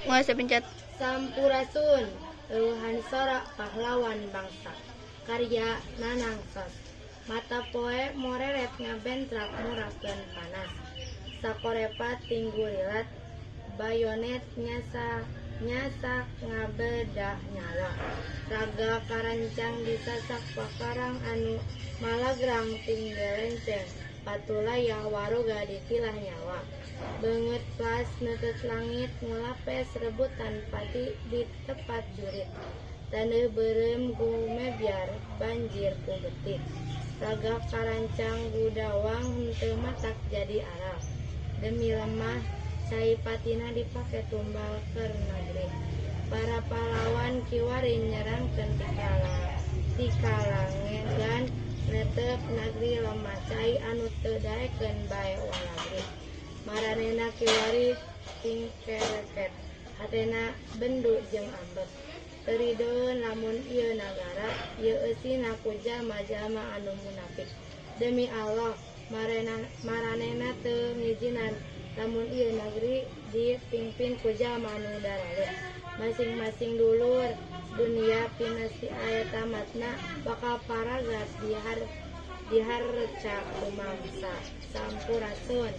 Mulai saya pencet. Sampurasun, Euhan Sora pahlawan bangsa. Karya Nanang Sos. Mata poe moreret ngabentrak murakeun panas. Sakorepat tinggurilat bayonet nyasak ngabedah nyawa. Raga karancang disasak pakarang anu malagrang tinggelenceng. Patulaya waroga ditilah nyawa. Beungeut plas neuteut langit ngulapes rebutan pati di tepat jurit. Tandeuh beureum gumebyar banjir ku betit. Raga karancang gudawang henteu matak jadi aral. Demi lemah cai patina dipake tumbal keur negeri. Para pahlawan kiwari nyerangkeun tikalangan netep negeri lemah cai anu teu daekeun bae walagri. Maranena kiwari tingkereket hatena bendu jeung ambek. Terideun lamun ieu nagara ieu eusina ku jalma-jalma anu munafik. Demi Allah maranena teu ngijinan lamun ieu negeri dipingpin ku jalma anu daralu. Masing-masing dulur dunia pinesti aya tamatna bakal paragat diharca kumangsa. Sampurasun.